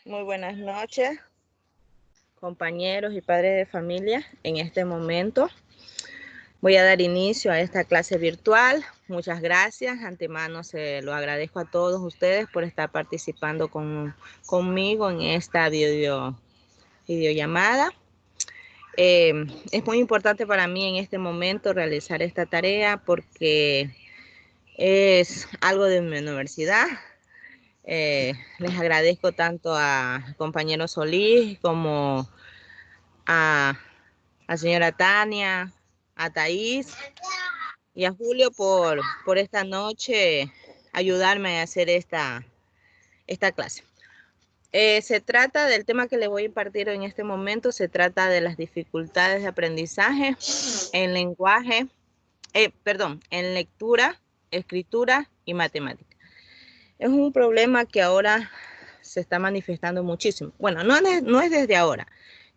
Muy buenas noches, compañeros y padres de familia. En este momento voy a dar inicio a esta clase virtual. Muchas gracias. Antemano se lo agradezco a todos ustedes por estar participando conmigo en esta videollamada. Es muy importante para mí en este momento realizar esta tarea porque es algo de mi universidad. Les agradezco tanto a compañero Solís como a señora Tania, a Thais y a Julio por esta noche ayudarme a hacer esta clase. Se trata del tema que le voy a impartir en este momento, se trata de las dificultades de aprendizaje en lenguaje, en lectura, escritura y matemática. Es un problema que ahora se está manifestando muchísimo. Bueno, no es desde ahora.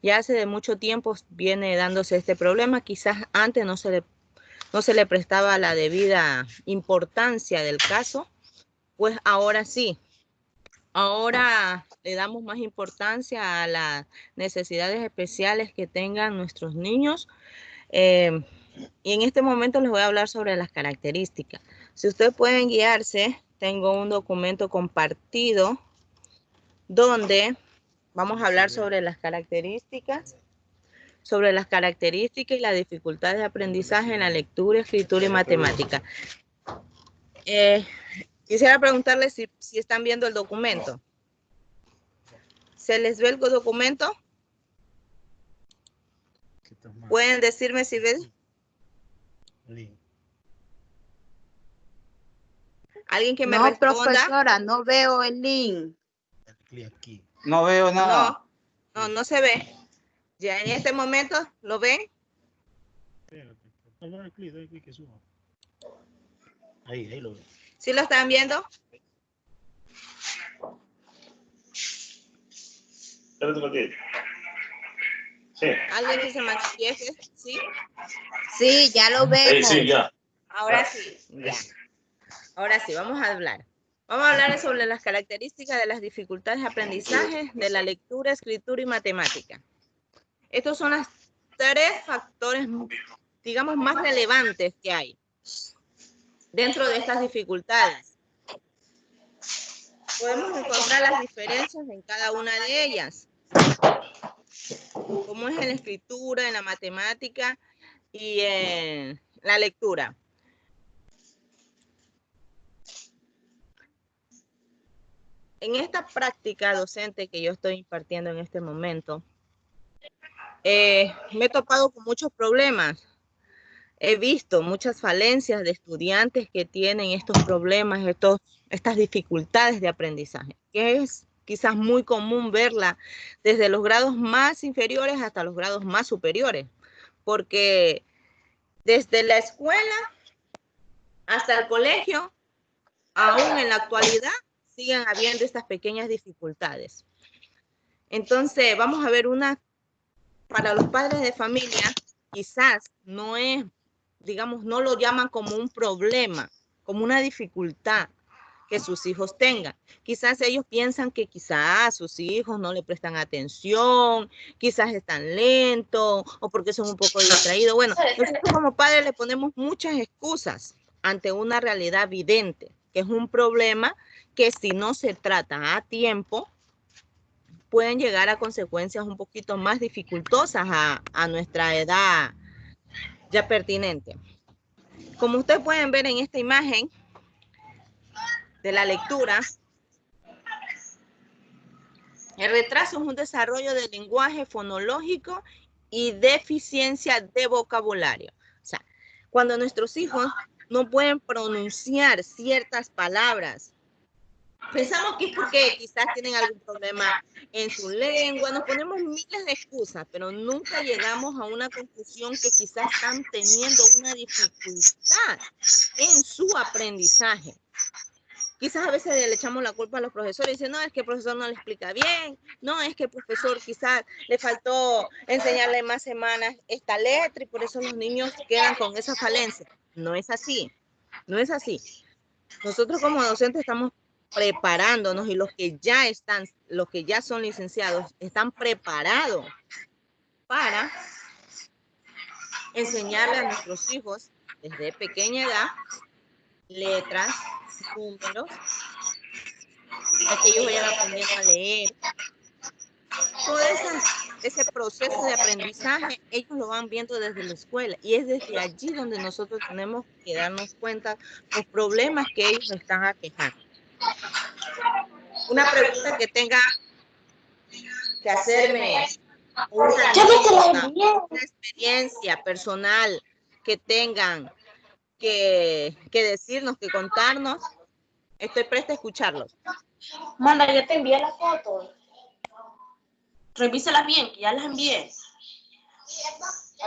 Ya hace de mucho tiempo viene dándose este problema. Quizás antes no se le prestaba la debida importancia del caso, pues ahora sí. Ahora le damos más importancia a las necesidades especiales que tengan nuestros niños. Y en este momento les voy a hablar sobre las características. Si ustedes pueden guiarse, tengo un documento compartido donde vamos a hablar sobre las características y las dificultades de aprendizaje en la lectura, escritura y matemática. Quisiera preguntarles si están viendo el documento. ¿Se les ve el documento? ¿Pueden decirme si ven? ¿Alguien que me responda? No, profesora, no veo el link. No veo nada. No se ve. Ya en este momento, ¿lo ven? Ahí lo veo. ¿Sí lo están viendo? Sí. ¿Alguien que se manifieste? ¿Sí? Sí, ya lo vemos. Sí, ya. Ahora sí, ya. Ahora sí, vamos a hablar. Vamos a hablar sobre las características de las dificultades de aprendizaje de la lectura, escritura y matemática. Estos son los 3 factores, digamos, más relevantes que hay dentro de estas dificultades. Podemos encontrar las diferencias en cada una de ellas, como es en la escritura, en la matemática y en la lectura. En esta práctica docente que yo estoy impartiendo en este momento, me he topado con muchos problemas. He visto muchas falencias de estudiantes que tienen estos problemas, estas dificultades de aprendizaje, que es quizás muy común verla desde los grados más inferiores hasta los grados más superiores, porque desde la escuela hasta el colegio, aún en la actualidad, siguen habiendo estas pequeñas dificultades. Entonces, vamos a ver para los padres de familia, quizás no es, digamos, no lo llaman como un problema, como una dificultad que sus hijos tengan. Quizás ellos piensan que quizás sus hijos no le prestan atención, quizás están lentos o porque son un poco distraídos. Bueno, nosotros como padres le ponemos muchas excusas ante una realidad evidente, que es un problema que si no se trata a tiempo, pueden llegar a consecuencias un poquito más dificultosas a nuestra edad ya pertinente. Como ustedes pueden ver en esta imagen de la lectura, el retraso es un desarrollo del lenguaje fonológico y deficiencia de vocabulario. O sea, cuando nuestros hijos no pueden pronunciar ciertas palabras, pensamos que es porque quizás tienen algún problema en su lengua, nos ponemos miles de excusas, pero nunca llegamos a una conclusión que quizás están teniendo una dificultad en su aprendizaje. Quizás a veces le echamos la culpa a los profesores y dicen, no, es que el profesor no le explica bien, no, es que el profesor quizás le faltó enseñarle más semanas esta letra y por eso los niños quedan con esa falencia. No es así. No es así. Nosotros como docentes estamos preparándonos y los que ya son licenciados, están preparados para enseñarle a nuestros hijos desde pequeña edad letras, números, a que ellos vayan aprendiendo a leer. Todo ese proceso de aprendizaje, ellos lo van viendo desde la escuela y es desde allí donde nosotros tenemos que darnos cuenta los problemas que ellos están aquejando. Una pregunta que tenga que hacerme, una experiencia personal que tengan que decirnos, que contarnos, estoy presta a escucharlos. Manda, ya te envié la foto. Revísalas bien, que ya las envié.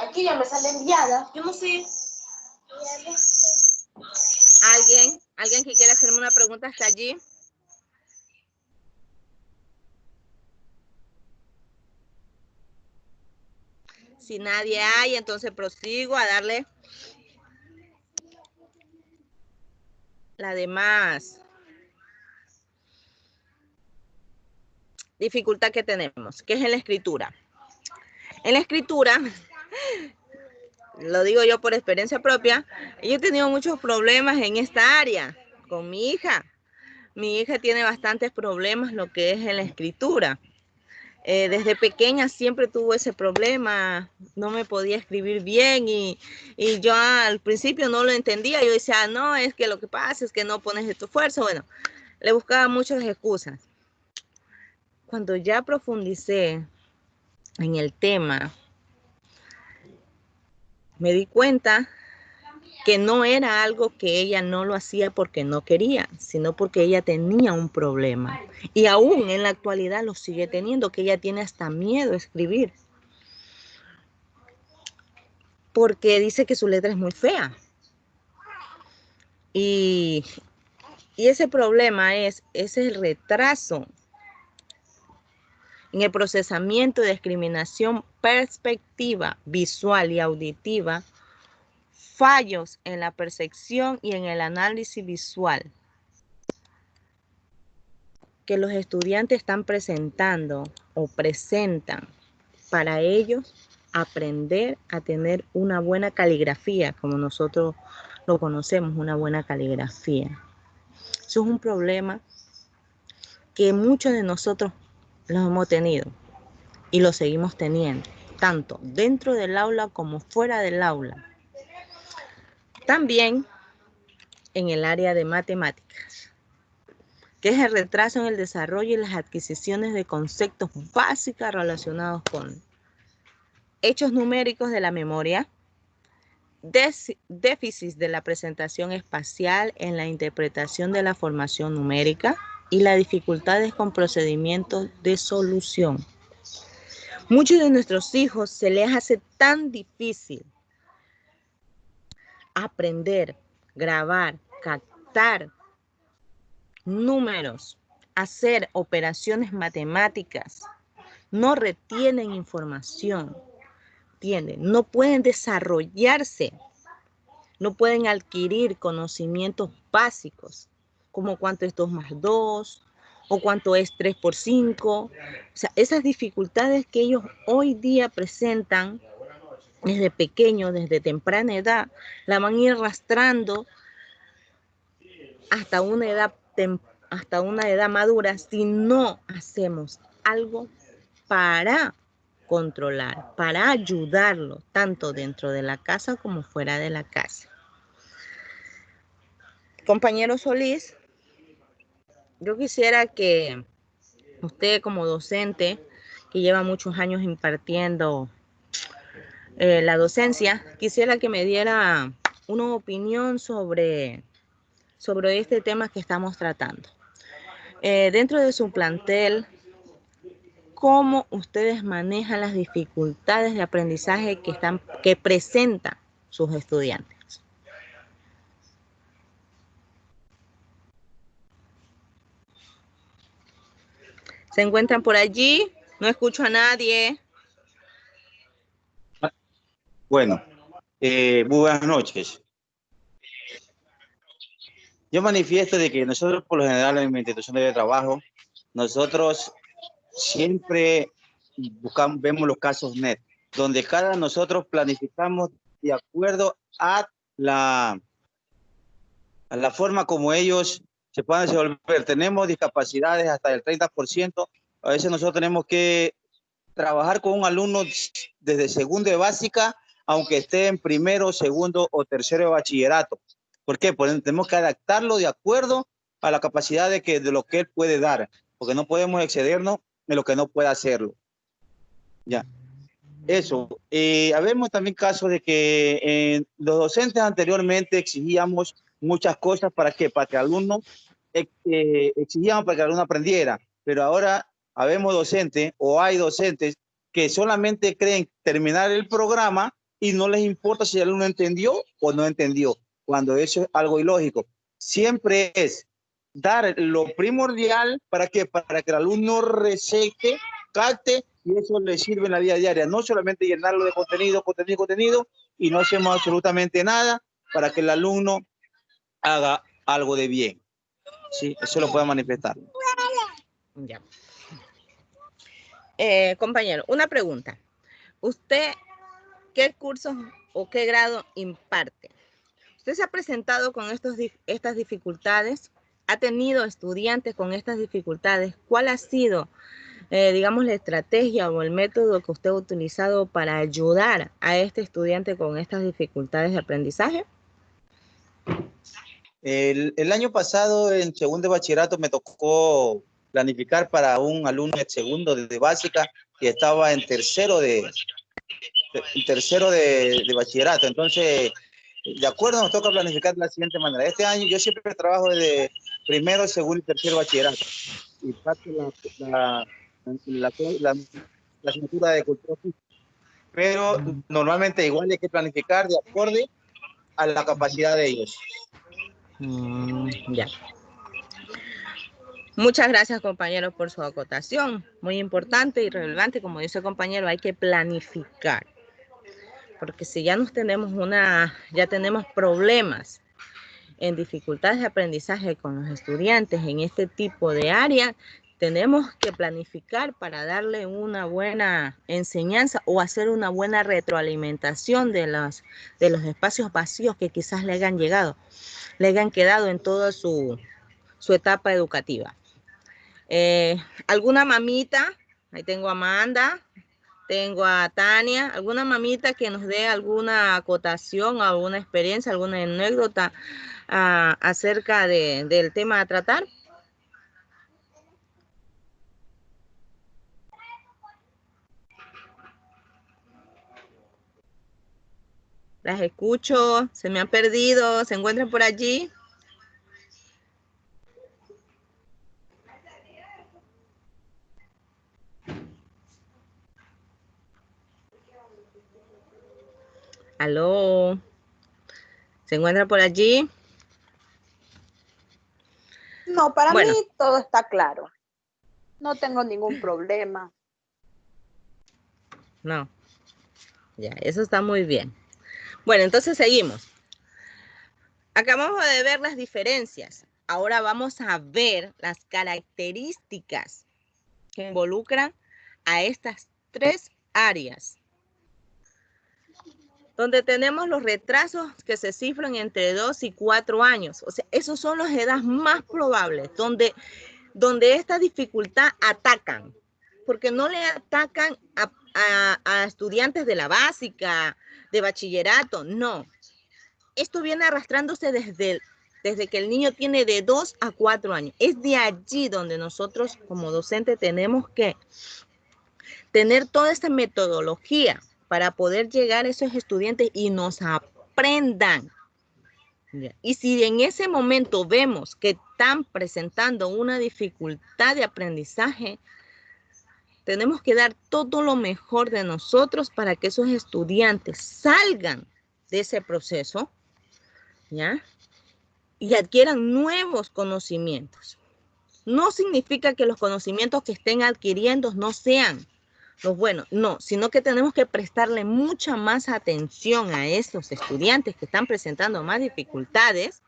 Aquí ya me sale enviada. Yo no sé. ¿Alguien que quiera hacerme una pregunta hasta allí? Si nadie hay, entonces prosigo a darle la demás dificultad que tenemos, que es en la escritura. En la escritura, lo digo yo por experiencia propia, yo he tenido muchos problemas en esta área con mi hija. Mi hija tiene bastantes problemas lo que es en la escritura. Desde pequeña siempre tuvo ese problema, no me podía escribir bien y yo al principio no lo entendía. Yo decía, no, es que lo que pasa es que no pones de tu esfuerzo. Bueno, le buscaba muchas excusas. Cuando ya profundicé en el tema, me di cuenta que no era algo que ella no lo hacía porque no quería, sino porque ella tenía un problema. Y aún en la actualidad lo sigue teniendo, que ella tiene hasta miedo a escribir. Porque dice que su letra es muy fea. Y ese problema es el retraso en el procesamiento de discriminación perspectiva, visual y auditiva, fallos en la percepción y en el análisis visual que los estudiantes están presentando o presentan para ellos aprender a tener una buena caligrafía, como nosotros lo conocemos, una buena caligrafía. Eso es un problema que muchos de nosotros los hemos tenido y lo seguimos teniendo, tanto dentro del aula como fuera del aula. También en el área de matemáticas, que es el retraso en el desarrollo y las adquisiciones de conceptos básicos relacionados con hechos numéricos de la memoria, déficit de la presentación espacial en la interpretación de la formación numérica y las dificultades con procedimientos de solución. Muchos de nuestros hijos se les hace tan difícil aprender, grabar, captar números, hacer operaciones matemáticas, no retienen información, ¿entienden? No pueden desarrollarse, no pueden adquirir conocimientos básicos, como cuánto es 2 más 2, o cuánto es 3 por 5. O sea, esas dificultades que ellos hoy día presentan desde pequeños, desde temprana edad, la van a ir arrastrando hasta una edad madura si no hacemos algo para controlar, para ayudarlo, tanto dentro de la casa como fuera de la casa. Compañero Solís, yo quisiera que usted como docente, que lleva muchos años impartiendo la docencia, quisiera que me diera una opinión sobre este tema que estamos tratando. Dentro de su plantel, ¿cómo ustedes manejan las dificultades de aprendizaje que presentan sus estudiantes? ¿Se encuentran por allí? No escucho a nadie. Bueno, muy buenas noches. Yo manifiesto de que nosotros, por lo general, en mi institución de trabajo, nosotros siempre vemos los casos net, donde cada nosotros planificamos de acuerdo a la forma como ellos se puedan desenvolver. Tenemos discapacidades hasta el 30%. A veces nosotros tenemos que trabajar con un alumno desde segundo de básica, aunque esté en primero, segundo o tercero de bachillerato. ¿Por qué? Porque tenemos que adaptarlo de acuerdo a la capacidad de lo que él puede dar, porque no podemos excedernos en lo que no puede hacerlo. Ya. Eso. Habemos también casos de que los docentes anteriormente exigíamos muchas cosas para que el alumno exigíamos para que el alumno aprendiera, pero ahora habemos docentes o hay docentes que solamente creen terminar el programa y no les importa si el alumno entendió o no entendió, cuando eso es algo ilógico. Siempre es dar lo primordial para que el alumno recete, capte, y eso le sirve en la vida diaria, no solamente llenarlo de contenido, y no hacemos absolutamente nada para que el alumno haga algo de bien. Sí, eso lo puede manifestar. Ya. Compañero, una pregunta. ¿Usted qué cursos o qué grado imparte? ¿Usted se ha presentado con estas dificultades? ¿Ha tenido estudiantes con estas dificultades? ¿Cuál ha sido, digamos, la estrategia o el método que usted ha utilizado para ayudar a este estudiante con estas dificultades de aprendizaje? El año pasado, en segundo de bachillerato, me tocó planificar para un alumno de segundo de básica que estaba en tercero de bachillerato. Entonces, de acuerdo, nos toca planificar de la siguiente manera. Este año yo siempre trabajo desde primero, segundo y tercero bachillerato. Y paso la asignatura de cultura física. Pero normalmente igual hay que planificar de acuerdo a la capacidad de ellos. Ya. Muchas gracias, compañero, por su acotación. Muy importante y relevante, como dice el compañero, hay que planificar. Porque si ya ya tenemos problemas en dificultades de aprendizaje con los estudiantes en este tipo de área, tenemos que planificar para darle una buena enseñanza o hacer una buena retroalimentación de los espacios vacíos que quizás le hayan quedado en toda su etapa educativa. ¿Alguna mamita? Ahí tengo a Amanda, tengo a Tania. ¿Alguna mamita que nos dé alguna acotación, alguna experiencia, alguna anécdota acerca del tema a tratar? Las escucho, se me han perdido, ¿se encuentran por allí? ¿Aló? ¿Se encuentran por allí? No, para mí todo está claro. No tengo ningún problema. No. Ya, eso está muy bien. Bueno, entonces seguimos. Acabamos de ver las diferencias. Ahora vamos a ver las características que involucran a estas tres áreas, donde tenemos los retrasos que se cifran entre 2 y 4 años. O sea, esos son las edades más probables, donde esta dificultad atacan, porque no le atacan a estudiantes de la básica, de bachillerato, no. Esto viene arrastrándose desde que el niño tiene de 2 a 4 años. Es de allí donde nosotros como docentes tenemos que tener toda esta metodología para poder llegar a esos estudiantes y nos aprendan. Y si en ese momento vemos que están presentando una dificultad de aprendizaje, tenemos que dar todo lo mejor de nosotros para que esos estudiantes salgan de ese proceso, ¿ya? Y adquieran nuevos conocimientos. No significa que los conocimientos que estén adquiriendo no sean los buenos, no, sino que tenemos que prestarle mucha más atención a estos estudiantes que están presentando más dificultades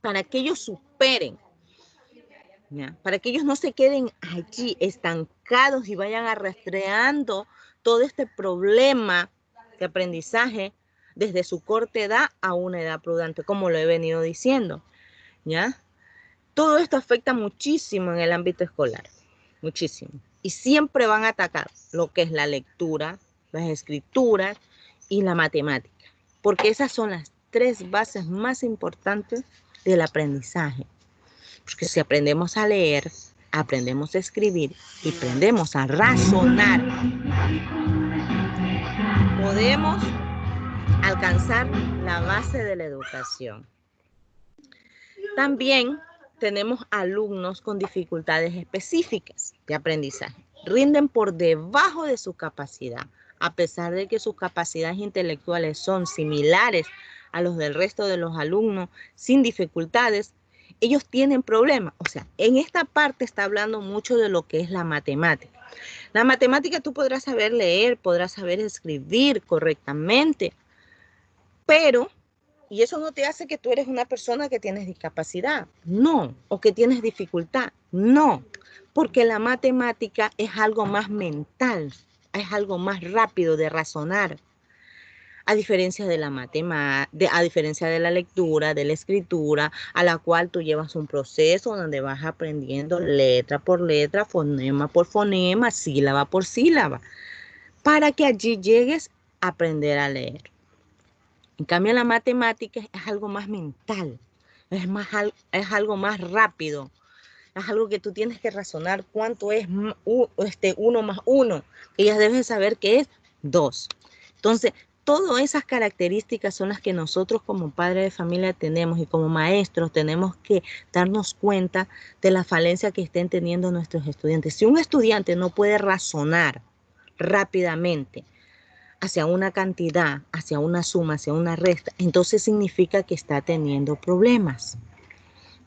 para que ellos superen, ¿ya? Para que ellos no se queden allí estancados y vayan arrastreando todo este problema de aprendizaje desde su corta edad a una edad prudente, como lo he venido diciendo, ¿ya? Todo esto afecta muchísimo en el ámbito escolar, muchísimo. Y siempre van a atacar lo que es la lectura, las escrituras y la matemática, porque esas son las tres bases más importantes del aprendizaje. Porque si aprendemos a leer, aprendemos a escribir y aprendemos a razonar, podemos alcanzar la base de la educación. También tenemos alumnos con dificultades específicas de aprendizaje. Rinden por debajo de su capacidad, a pesar de que sus capacidades intelectuales son similares a los del resto de los alumnos sin dificultades. Ellos tienen problemas. O sea, en esta parte está hablando mucho de lo que es la matemática. La matemática tú podrás saber leer, podrás saber escribir correctamente, pero, y eso no te hace que tú eres una persona que tienes discapacidad, no, o que tienes dificultad, no, porque la matemática es algo más mental, es algo más rápido de razonar. A diferencia de la a diferencia de la lectura, de la escritura, a la cual tú llevas un proceso donde vas aprendiendo letra por letra, fonema por fonema, sílaba por sílaba, para que allí llegues a aprender a leer. En cambio, la matemática es algo más mental, es algo más rápido, es algo que tú tienes que razonar cuánto es 1 más 1, que ya debes saber que es 2. Entonces, todas esas características son las que nosotros como padres de familia tenemos y como maestros tenemos que darnos cuenta de la falencia que estén teniendo nuestros estudiantes. Si un estudiante no puede razonar rápidamente hacia una cantidad, hacia una suma, hacia una resta, entonces significa que está teniendo problemas,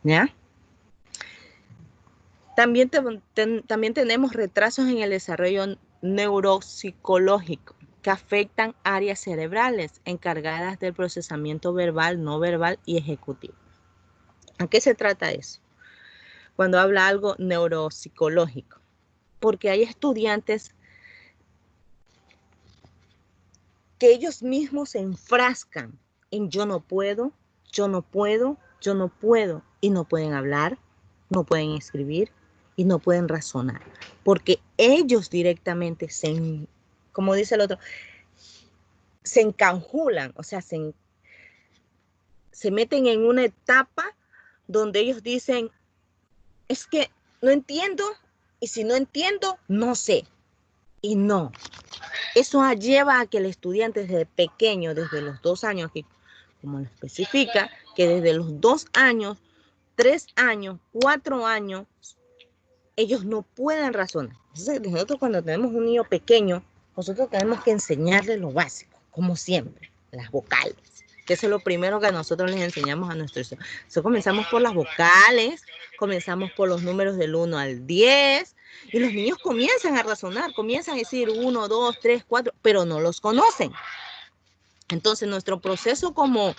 ¿ya? También tenemos retrasos en el desarrollo neuropsicológico que afectan áreas cerebrales encargadas del procesamiento verbal, no verbal y ejecutivo. ¿A qué se trata eso? Cuando habla algo neuropsicológico, porque hay estudiantes que ellos mismos se enfrascan en yo no puedo, yo no puedo, yo no puedo, y no pueden hablar, no pueden escribir y no pueden razonar, porque ellos directamente como dice el otro, se encanjulan, o sea, se meten en una etapa donde ellos dicen, es que no entiendo, y si no entiendo, no sé. Y no, eso lleva a que el estudiante desde pequeño, desde los 2 años, aquí, como lo especifica, que desde los 2 años, 3 años, 4 años, ellos no pueden razonar. Entonces, nosotros cuando tenemos un niño pequeño, nosotros tenemos que enseñarle lo básico, como siempre, las vocales, que eso es lo primero que nosotros les enseñamos a nuestros hijos. Entonces, comenzamos por las vocales, comenzamos por los números del 1 al 10, y los niños comienzan a razonar, comienzan a decir 1, 2, 3, 4, pero no los conocen. Entonces, nuestro proceso como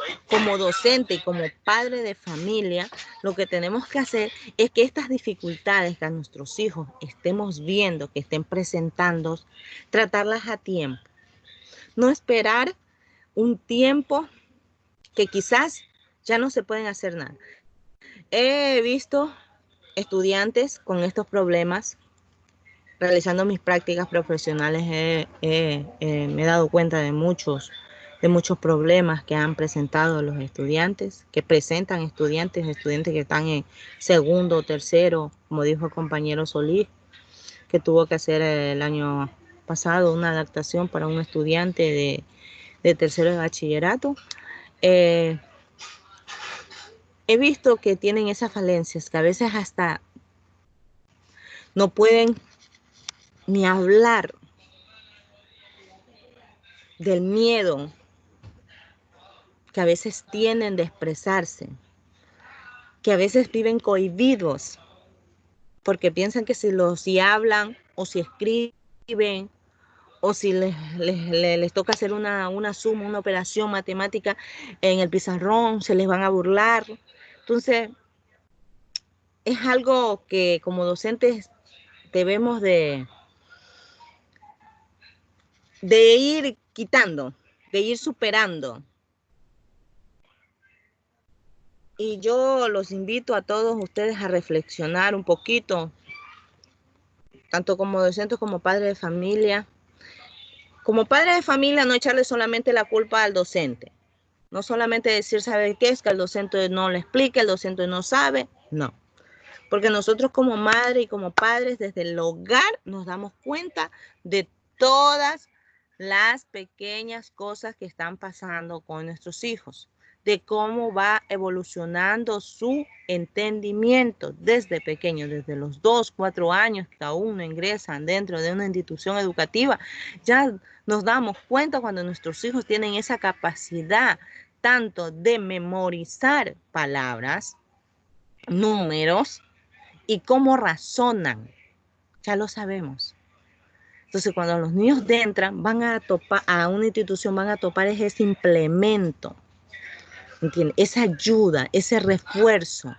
docente y como padre de familia, lo que tenemos que hacer es que estas dificultades que a nuestros hijos estemos viendo, que estén presentando, tratarlas a tiempo. No esperar un tiempo que quizás ya no se pueden hacer nada. He visto estudiantes con estos problemas. Realizando mis prácticas profesionales me he dado cuenta de muchos problemas que han presentado los estudiantes, que presentan estudiantes que están en segundo o tercero, como dijo el compañero Solís, que tuvo que hacer el año pasado una adaptación para un estudiante de tercero de bachillerato. He visto que tienen esas falencias, que a veces hasta no pueden ni hablar del miedo que a veces tienen de expresarse, que a veces viven cohibidos, porque piensan que si hablan o si escriben o si les toca hacer una suma, una operación matemática en el pizarrón, se les van a burlar. Entonces, es algo que como docentes debemos de ir quitando, de ir superando. Y yo los invito a todos ustedes a reflexionar un poquito, tanto como docentes como padres de familia. Como padre de familia, no echarle solamente la culpa al docente. No solamente decir, ¿sabe qué? Es que el docente no le explica, el docente no sabe. No. Porque nosotros como madre y como padres desde el hogar nos damos cuenta de todas las pequeñas cosas que están pasando con nuestros hijos, de cómo va evolucionando su entendimiento desde pequeños, desde los 2, 4 años que aún no ingresan dentro de una institución educativa. Ya nos damos cuenta cuando nuestros hijos tienen esa capacidad tanto de memorizar palabras, números, y cómo razonan, ya lo sabemos. Entonces, cuando los niños entran, van a topar a una institución, van a topar ese implemento, ¿entiendes? Esa ayuda, ese refuerzo,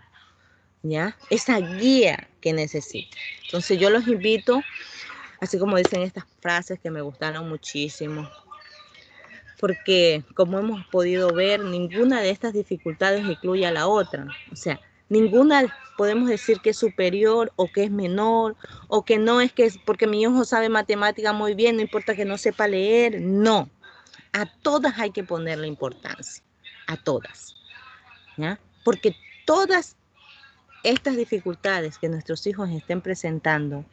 ¿ya? Esa guía que necesitan. Entonces, yo los invito, así como dicen estas frases que me gustaron muchísimo, porque como hemos podido ver, ninguna de estas dificultades excluye a la otra. O sea, ninguna podemos decir que es superior o que es menor o que no es que es porque mi hijo sabe matemática muy bien, no importa que no sepa leer. No, a todas hay que ponerle importancia, a todas, ¿ya? Porque todas estas dificultades que nuestros hijos estén presentando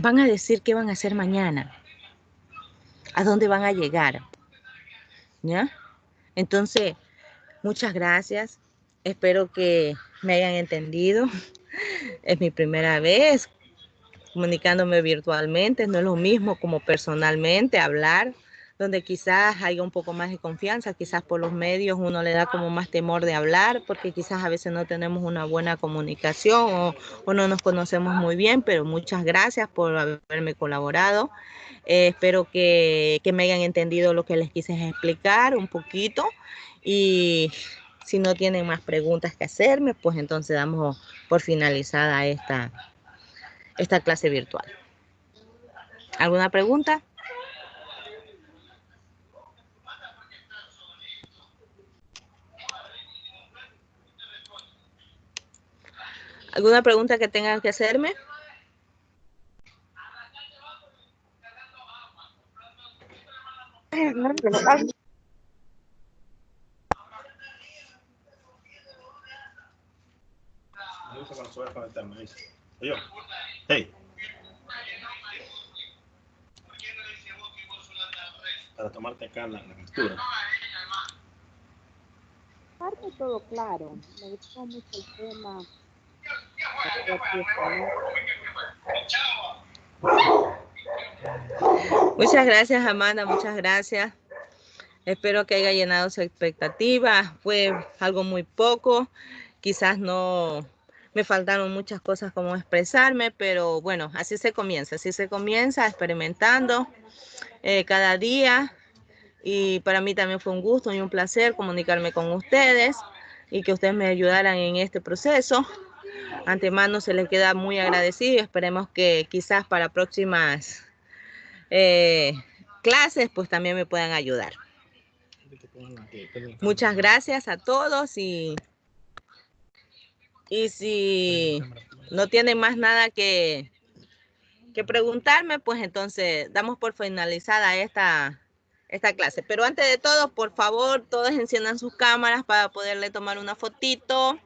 van a decir qué van a hacer mañana, a dónde van a llegar, ¿ya? Entonces, muchas gracias. Espero que me hayan entendido. Es mi primera vez comunicándome virtualmente. No es lo mismo como personalmente hablar, donde quizás haya un poco más de confianza. Quizás por los medios uno le da como más temor de hablar, porque quizás a veces no tenemos una buena comunicación o no nos conocemos muy bien, pero muchas gracias por haberme colaborado. Espero que me hayan entendido lo que les quise explicar un poquito y si no tienen más preguntas que hacerme, pues entonces damos por finalizada esta clase virtual. ¿Alguna pregunta? ¿Alguna pregunta que tengan que hacerme? Hey. Para tomarte acá la lectura. Parte todo claro. Me gustó mucho el tema. Muchas gracias, Amanda, muchas gracias. Espero que haya llenado su expectativa. Fue algo muy poco. Quizás no me faltaron muchas cosas como expresarme, pero bueno, así se comienza experimentando cada día. Y para mí también fue un gusto y un placer comunicarme con ustedes y que ustedes me ayudaran en este proceso. Antemano se les queda muy agradecido. Esperemos que quizás para próximas clases pues también me puedan ayudar. Muchas gracias a todos y si no tienen más nada que preguntarme, pues entonces damos por finalizada esta clase. Pero antes de todo, por favor, todos enciendan sus cámaras para poderle tomar una fotito.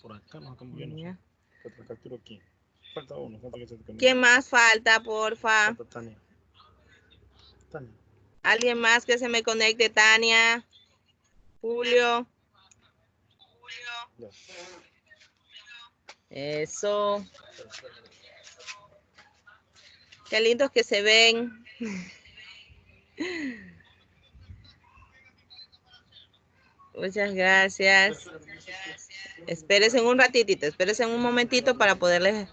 Por acá nos estamos viendo. Te capturo aquí. Falta uno, falta que se te ¿Quién más falta, porfa? Falta Tania. Tania. ¿Alguien más que se me conecte? Tania, Julio. Ya. Eso. Qué lindos que se ven. Muchas gracias. Espérense un ratitito, espérense un momentito para poderles